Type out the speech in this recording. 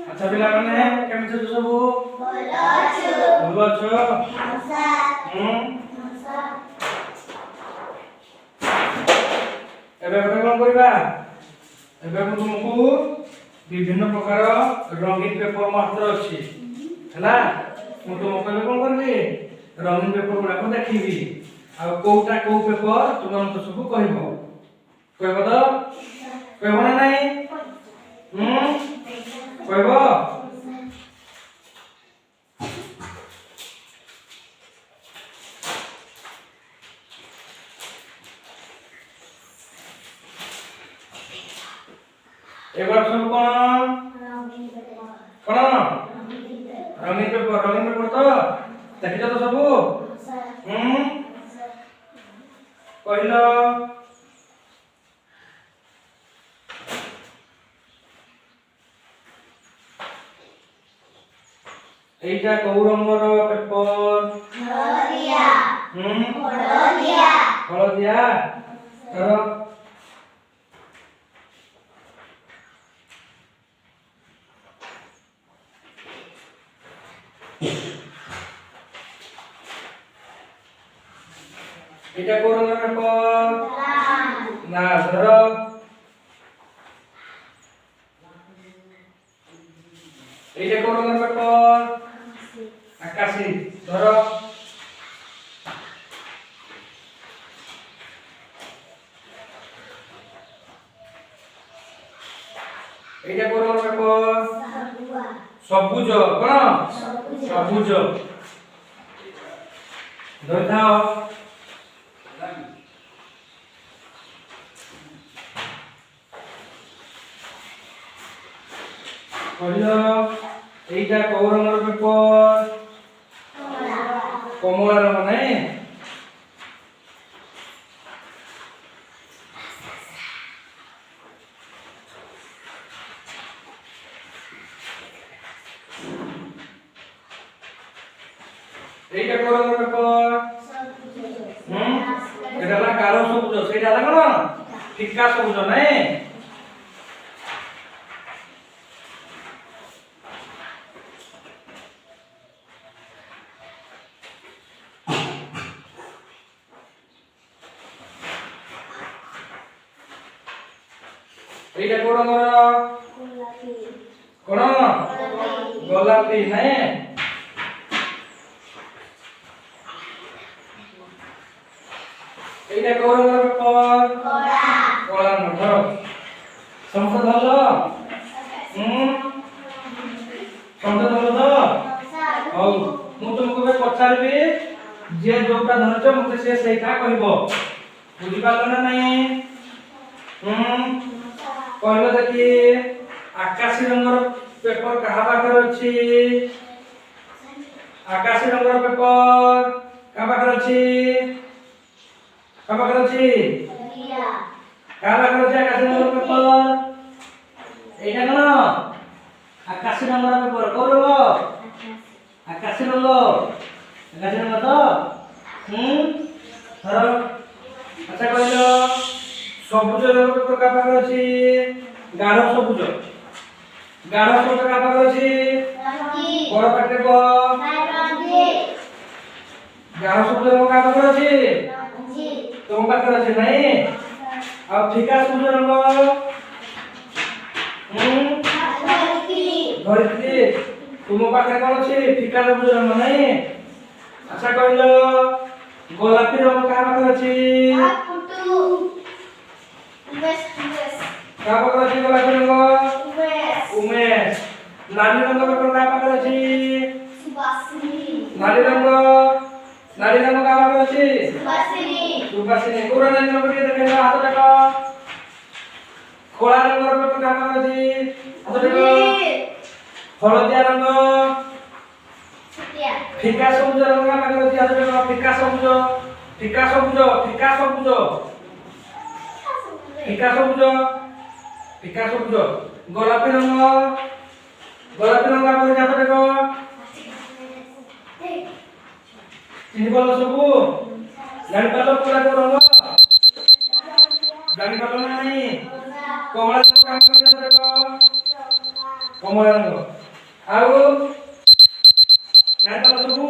अच्छा पिला माने केमि छ सब बोलो छ एबे गोटे कोन करबा एबे मु तुमको विभिन्न प्रकार रंगीन पेपर मात्र अछि हला मु तुमको एबे कोन करबी रंगीन पेपर गुडा को देखिबी आ कोउटा को पेपर तुम तो सब कहबो कहबो तो कहबो ना नहीं कहबो एबार सब कोन कोन रंगीन पेपर तो देखि तो सब कहलो एटा कौ रंगर पेपर हळदिया हळदिया तर एटा कौ रंगर पेपर ना धर एटा कौ रंगर पेपर आकाशी धर एटा कौ रंगर पेपर सबुज कोन सबुज धर थाओ कहलो एटा कौ रंगर पेपर कमला रंग नहीं एटा कौ रंगर पेपर एटा ला गाढ़ सबुज सेटा ला कोन फिका सबुज नहीं एटा कौ रंगर कोन गोलापी नहीं एटा कौ रंगर पेपर कला धर समझ धरलो समझ धरलो तो हौ मु तुमको पचारबी जे जोटा धरछ मते से सेटा कहबो बुझि पालो ना नहीं कहलो देखि आकाशी रंगर पेपर कहा पाखर अछि आकाशी रंगर पेपर कहा पाखर अछि कहा पाखर अछि कहा पाखर अछि आकाशी रंगर पेपर एटा न आकाशी रंगर पेपर को रंग आकाशी रंग तो धर अच्छा कहलो सबुज रंग पेपर कहा पाखर अछि गाढ़ सबुज कहा पाखर अछि बड़ पाटे को गाढ़ सबुज रंग कहा पाखर अछि तुम पाखर अछि नहीं आ फिका सबुज रंग धरित्री तुम पाखरे कोन अछि फिका सबुज रंग नहीं अच्छा कहलो गोलापी रंग कहा पाखर अछि कहा पाखर अछि गोलापी रंग उमेश नाली रंग पेपर कहा पाखर अछि नाली रंग कहा पाखर अछि सुभाषिनी पूरा नाली रंग के देखला हाथ देखो खोला रंग पेपर कहा पाखर अछि हाथ देखो हळदिया रंग फिका सबुज रंग कहा पाखर अछि हाथ देखो फिका सबुज गोलापी रंग का पर जात देखो चिनी पालो सबू जानि पालो पूरा को रंग जानि पालो ना नहीं କମଳା ରଙ୍ଗ କାମ କରିବା କମଳା ରଙ୍ଗ ଆଉ ଜାଣିପାରିଲ ସବୁ